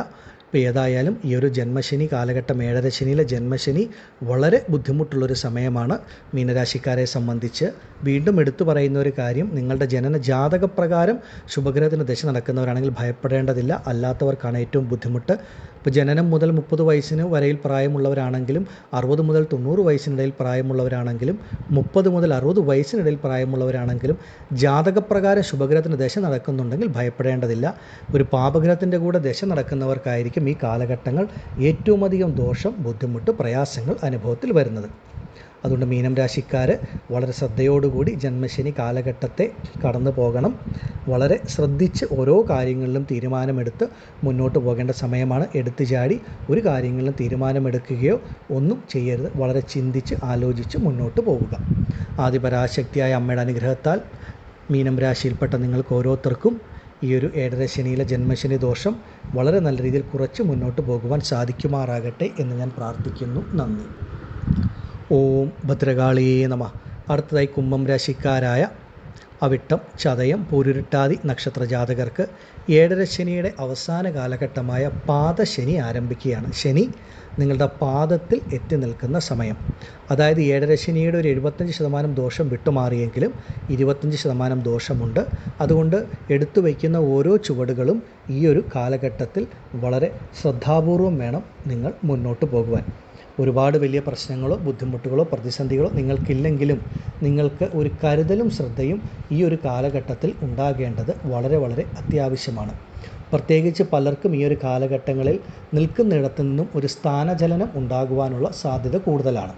ഇപ്പോൾ ഏതായാലും ഈ ഒരു ജന്മശനി കാലഘട്ടം, 7.5 ശനിയിലെ ജന്മശനി വളരെ ബുദ്ധിമുട്ടുള്ളൊരു സമയമാണ് മീനരാശിക്കാരെ സംബന്ധിച്ച്. വീണ്ടും എടുത്തു പറയുന്ന ഒരു കാര്യം, നിങ്ങളുടെ ജനന ജാതകപ്രകാരം ശുഭഗ്രഹത്തിന് ദശ നടക്കുന്നവരാണെങ്കിൽ ഭയപ്പെടേണ്ടതില്ല. അല്ലാത്തവർക്കാണ് ഏറ്റവും ബുദ്ധിമുട്ട്. ഇപ്പോൾ ജനനം മുതൽ 30 വയസ്സിന് വരെയിൽ പ്രായമുള്ളവരാണെങ്കിലും 60 മുതൽ 90 വയസ്സിനിടയിൽ പ്രായമുള്ളവരാണെങ്കിലും 30 മുതൽ 60 വയസ്സിനിടയിൽ പ്രായമുള്ളവരാണെങ്കിലും ജാതകപ്രകാരം ശുഭഗ്രഹത്തിന് ദശ നടക്കുന്നുണ്ടെങ്കിൽ ഭയപ്പെടേണ്ടതില്ല. ഒരു പാപഗ്രഹത്തിൻ്റെ കൂടെ ദശ നടക്കുന്നവർക്കായിരിക്കും ഈ കാലഘട്ടങ്ങൾ ഏറ്റവും അധികം ദോഷം, ബുദ്ധിമുട്ട്, പ്രയാസങ്ങൾ അനുഭവത്തിൽ വരുന്നത്. അതുകൊണ്ട് മീനം രാശിക്കാർ വളരെ ശ്രദ്ധയോടുകൂടി ജന്മശനി കാലഘട്ടത്തെ കടന്നു പോകണം. വളരെ ശ്രദ്ധിച്ച് ഓരോ കാര്യങ്ങളിലും തീരുമാനമെടുത്ത് മുന്നോട്ട് പോകേണ്ട സമയമാണ്. എടുത്തു ചാടി ഒരു കാര്യങ്ങളിലും തീരുമാനമെടുക്കുകയോ ഒന്നും ചെയ്യരുത്. വളരെ ചിന്തിച്ച് ആലോചിച്ച് മുന്നോട്ട് പോവുക. ആദിപരാശക്തിയായ അമ്മയുടെ അനുഗ്രഹത്താൽ മീനം രാശിയിൽപ്പെട്ട നിങ്ങൾക്ക് ഓരോരുത്തർക്കും ഈ ഒരു 7.5 ശനിയിലെ ജന്മശനി ദോഷം വളരെ നല്ല രീതിയിൽ കുറച്ച് മുന്നോട്ട് പോകുവാൻ സാധിക്കുമാറാകട്ടെ എന്ന് ഞാൻ പ്രാർത്ഥിക്കുന്നു. നന്ദി. ഓം ഭദ്രകാളിയേ നമഃ. അടുത്തതായി കുംഭം രാശിക്കാരായ അവിട്ടം, ചതയം, പൂരുരുട്ടാതി നക്ഷത്ര ജാതകർക്ക് 7.5 ശനിയുടെ അവസാന കാലഘട്ടമായ പാദശനി ആരംഭിക്കുകയാണ്. ശനി നിങ്ങളുടെ പാദത്തിൽ എത്തി നിൽക്കുന്ന സമയം. അതായത് 7.5 ശനിയുടെ ഒരു 75% ദോഷം വിട്ടുമാറിയെങ്കിലും 25% ദോഷമുണ്ട്. അതുകൊണ്ട് എടുത്തു വയ്ക്കുന്ന ഓരോ ചുവടുകളും ഈ ഒരു കാലഘട്ടത്തിൽ വളരെ ശ്രദ്ധാപൂർവം വേണം നിങ്ങൾ മുന്നോട്ട് പോകുവാൻ. ഒരുപാട് വലിയ പ്രശ്നങ്ങളോ ബുദ്ധിമുട്ടുകളോ പ്രതിസന്ധികളോ നിങ്ങൾക്കില്ലെങ്കിലും നിങ്ങൾക്ക് ഒരു കരുതലും ശ്രദ്ധയും ഈ ഒരു കാലഘട്ടത്തിൽ ഉണ്ടാകേണ്ടത് വളരെ വളരെ അത്യാവശ്യമാണ്. പ്രത്യേകിച്ച് പലർക്കും ഈ ഒരു കാലഘട്ടങ്ങളിൽ നിൽക്കുന്നിടത്തു നിന്നും ഒരു സ്ഥാനചലനം ഉണ്ടാകുവാനുള്ള സാധ്യത കൂടുതലാണ്.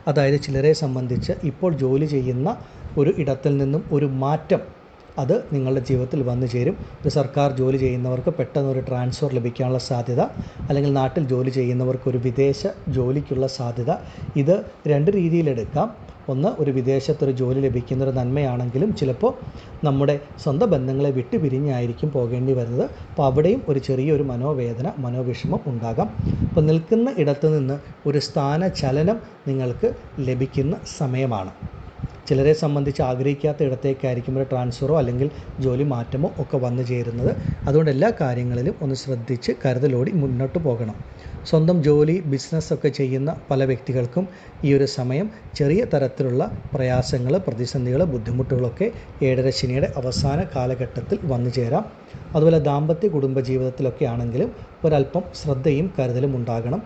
അതായത് ചിലരെ സംബന്ധിച്ച് ഇപ്പോൾ ജോലി ചെയ്യുന്ന ഒരു ഇടത്തിൽ നിന്നും ഒരു മാറ്റം അത് നിങ്ങളുടെ ജീവിതത്തിൽ വന്നു ചേരും. ഒരു സർക്കാർ ജോലി ചെയ്യുന്നവർക്ക് പെട്ടെന്ന് ഒരു ട്രാൻസ്ഫർ ലഭിക്കാനുള്ള സാധ്യത, അല്ലെങ്കിൽ നാട്ടിൽ ജോലി ചെയ്യുന്നവർക്ക് ഒരു വിദേശ ജോലിക്കുള്ള സാധ്യത. ഇത് രണ്ട് രീതിയിലെടുക്കാം. ഒന്ന്, ഒരു വിദേശത്തൊരു ജോലി ലഭിക്കുന്നൊരു നന്മയാണെങ്കിലും ചിലപ്പോൾ നമ്മുടെ സ്വന്തം ബന്ധങ്ങളെ വിട്ടുപിരിഞ്ഞായിരിക്കും പോകേണ്ടി വരുന്നത്. അപ്പോൾ അവിടെയും ഒരു ചെറിയൊരു മനോവേദന, മനോവിഷമം ഉണ്ടാകാം. അപ്പോൾ നിൽക്കുന്ന ഇടത്തു നിന്ന് ഒരു സ്ഥാനചലനം നിങ്ങൾക്ക് ലഭിക്കുന്ന സമയമാണ്. ചിലരെ സംബന്ധിച്ച് ആഗ്രഹിക്കാത്ത ഇടത്തേക്കായിരിക്കും ഒരു ട്രാൻസ്ഫറോ അല്ലെങ്കിൽ ജോലി മാറ്റമോ ഒക്കെ വന്നു ചേരുന്നത്. അതുകൊണ്ട് എല്ലാ കാര്യങ്ങളിലും ഒന്ന് ശ്രദ്ധിച്ച് കരുതലോടി മുന്നോട്ട് പോകണം. സ്വന്തം ജോലി, ബിസിനസ്സൊക്കെ ചെയ്യുന്ന പല വ്യക്തികൾക്കും ഈ ഒരു സമയം ചെറിയ തരത്തിലുള്ള പ്രയാസങ്ങൾ, പ്രതിസന്ധികൾ, ബുദ്ധിമുട്ടുകളൊക്കെ 7.5 ശനിയുടെ അവസാന കാലഘട്ടത്തിൽ വന്നു ചേരാം. അതുപോലെ ദാമ്പത്യ കുടുംബജീവിതത്തിലൊക്കെ ആണെങ്കിലും ഒരല്പം ശ്രദ്ധയും കരുതലും ഉണ്ടാകണം.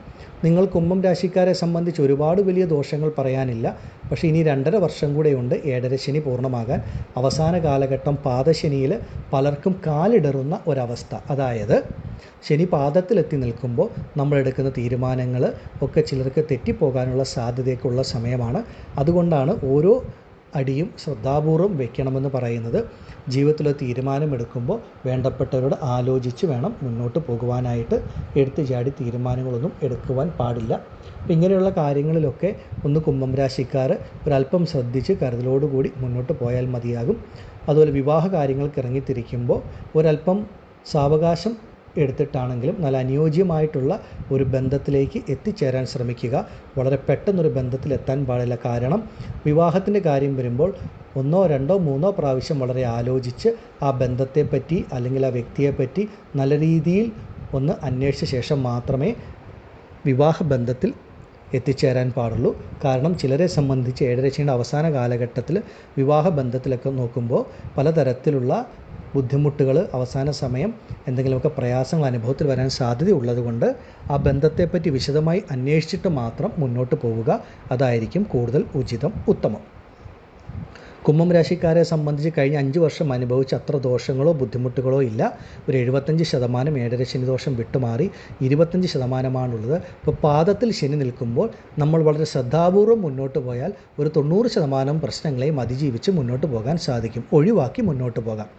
നിങ്ങൾ കുംഭം രാശിക്കാരെ സംബന്ധിച്ച് ഒരുപാട് വലിയ ദോഷങ്ങൾ പറയാനില്ല. പക്ഷേ ഇനി 2.5 വർഷം കൂടെയുണ്ട് 7.5 ശനി പൂർണ്ണമാകാൻ. അവസാന കാലഘട്ടം പാദശനിയിൽ പലർക്കും കാലിടറുന്ന ഒരവസ്ഥ. അതായത് ശനി പാദത്തിലെത്തി നിൽക്കുമ്പോൾ നമ്മളെടുക്കുന്ന തീരുമാനങ്ങൾ ഒക്കെ ചിലർക്ക് തെറ്റിപ്പോകാനുള്ള സാധ്യതയൊക്കെ ഉള്ള സമയമാണ്. അതുകൊണ്ടാണ് ഓരോ അടിയും ശ്രദ്ധാപൂർവം വയ്ക്കണമെന്ന് പറയുന്നത്. ജീവിതത്തിലൊരു തീരുമാനമെടുക്കുമ്പോൾ വേണ്ടപ്പെട്ടവരോട് ആലോചിച്ച് വേണം മുന്നോട്ട് പോകുവാനായിട്ട്. എടുത്തു ചാടി തീരുമാനങ്ങളൊന്നും എടുക്കുവാൻ പാടില്ല. അപ്പോൾ ഇങ്ങനെയുള്ള കാര്യങ്ങളിലൊക്കെ ഒന്ന് കുംഭം രാശിക്കാർ ഒരല്പം ശ്രദ്ധിച്ച് കരുതലോടുകൂടി മുന്നോട്ട് പോയാൽ മതിയാകും. അതുപോലെ വിവാഹ കാര്യങ്ങൾക്ക് ഇറങ്ങിത്തിരിക്കുമ്പോൾ ഒരല്പം സാവകാശം എടുത്തിട്ടാണെങ്കിലും നല്ല അനുയോജ്യമായിട്ടുള്ള ഒരു ബന്ധത്തിലേക്ക് എത്തിച്ചേരാൻ ശ്രമിക്കുക. വളരെ പെട്ടെന്നൊരു ബന്ധത്തിലെത്താൻ പാടില്ല. കാരണം വിവാഹത്തിൻ്റെ കാര്യം വരുമ്പോൾ 1, 2, 3 പ്രാവശ്യം വളരെ ആലോചിച്ച് ആ ബന്ധത്തെപ്പറ്റി അല്ലെങ്കിൽ ആ വ്യക്തിയെപ്പറ്റി നല്ല രീതിയിൽ ഒന്ന് അന്വേഷിച്ച ശേഷം മാത്രമേ വിവാഹ ബന്ധത്തിൽ എത്തിച്ചേരാൻ പാടുള്ളൂ. കാരണം ചിലരെ സംബന്ധിച്ച് 7.5 ശനിയുടെ അവസാന കാലഘട്ടത്തിൽ വിവാഹ ബന്ധത്തിലൊക്കെ നോക്കുമ്പോൾ പലതരത്തിലുള്ള ബുദ്ധിമുട്ടുകൾ, അവസാന സമയം എന്തെങ്കിലുമൊക്കെ പ്രയാസങ്ങൾ അനുഭവത്തിൽ വരാൻ സാധ്യതയുള്ളതുകൊണ്ട് ആ ബന്ധത്തെപ്പറ്റി വിശദമായി അന്വേഷിച്ചിട്ട് മാത്രം മുന്നോട്ട് പോവുക. അതായിരിക്കും കൂടുതൽ ഉചിതം, ഉത്തമം. കുംഭം രാശിക്കാരെ സംബന്ധിച്ച് കഴിഞ്ഞ 5 വർഷം അനുഭവിച്ച അത്ര ദോഷങ്ങളോ ബുദ്ധിമുട്ടുകളോ ഇല്ല. ഒരു 75% 7.5 ശനി ദോഷം വിട്ടുമാറി 25%ആണുള്ളത്. ഇപ്പോൾ പാദത്തിൽ ശനി നിൽക്കുമ്പോൾ നമ്മൾ വളരെ ശ്രദ്ധാപൂർവം മുന്നോട്ട് പോയാൽ ഒരു 90% പ്രശ്നങ്ങളെയും അതിജീവിച്ച് മുന്നോട്ട് പോകാൻ സാധിക്കും. ഒഴിവാക്കി മുന്നോട്ട് പോകാം.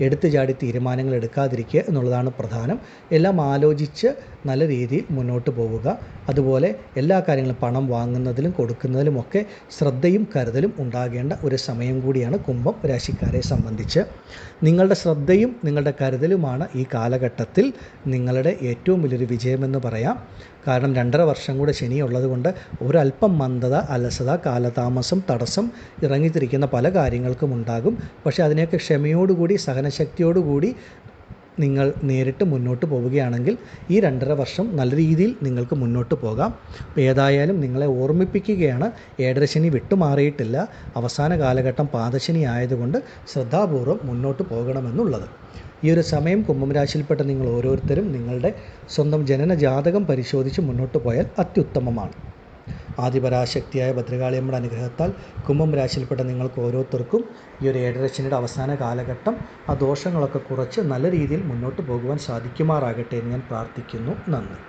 എടുത്തു ചാടി തീരുമാനങ്ങൾ എടുക്കാതിരിക്കുക എന്നുള്ളതാണ് പ്രധാനം. എല്ലാം ആലോചിച്ച് നല്ല രീതിയിൽ മുന്നോട്ട് പോവുക. അതുപോലെ എല്ലാ കാര്യങ്ങളും പണം വാങ്ങുന്നതിലും കൊടുക്കുന്നതിലുമൊക്കെ ശ്രദ്ധയും കരുതലും ഉണ്ടാകേണ്ട ഒരു സമയം സമയം കൂടിയാണ് കുംഭം രാശിക്കാരെ സംബന്ധിച്ച്. നിങ്ങളുടെ ശ്രദ്ധയും നിങ്ങളുടെ കരുതലുമാണ് ഈ കാലഘട്ടത്തിൽ നിങ്ങളുടെ ഏറ്റവും വലിയൊരു വിജയമെന്ന് പറയാം. കാരണം 2.5 വർഷം കൂടെ ശനി ഉള്ളതുകൊണ്ട് ഒരല്പം മന്ദത, അലസത, കാലതാമസം, തടസ്സം ഇറങ്ങിത്തിരിക്കുന്ന പല കാര്യങ്ങൾക്കും ഉണ്ടാകും. പക്ഷേ അതിനെയൊക്കെ ക്ഷമയോടുകൂടി സഹനശക്തിയോടുകൂടി നിങ്ങൾ നേരിട്ട് മുന്നോട്ട് പോവുകയാണെങ്കിൽ ഈ 2.5 വർഷം നല്ല രീതിയിൽ നിങ്ങൾക്ക് മുന്നോട്ട് പോകാം. ഏതായാലും നിങ്ങളെ ഓർമ്മിപ്പിക്കുകയാണ്, ഏഴരശനി വിട്ടുമാറിയിട്ടില്ല. അവസാന കാലഘട്ടം പാദശനി ആയതുകൊണ്ട് ശ്രദ്ധാപൂർവം മുന്നോട്ട് പോകണമെന്നുള്ളത്. ഈ ഒരു സമയം കുംഭം രാശിയിൽപ്പെട്ട നിങ്ങൾ ഓരോരുത്തരും നിങ്ങളുടെ സ്വന്തം ജനന ജാതകം പരിശോധിച്ച് മുന്നോട്ട് പോയാൽ അത്യുത്തമമാണ്. ആദിപരാശക്തിയായ ഭദ്രകാളിയമ്മയുടെ അനുഗ്രഹത്താൽ കുംഭം രാശിയിൽപ്പെട്ട നിങ്ങൾക്ക് ഓരോരുത്തർക്കും ഈ ഒരു ഏഴരശനിയുടെ അവസാന കാലഘട്ടം ആ ദോഷങ്ങളൊക്കെ കുറച്ച് നല്ല രീതിയിൽ മുന്നോട്ട് പോകുവാൻ സാധിക്കുമാറാകട്ടെ എന്ന് ഞാൻ പ്രാർത്ഥിക്കുന്നു. നന്ദി.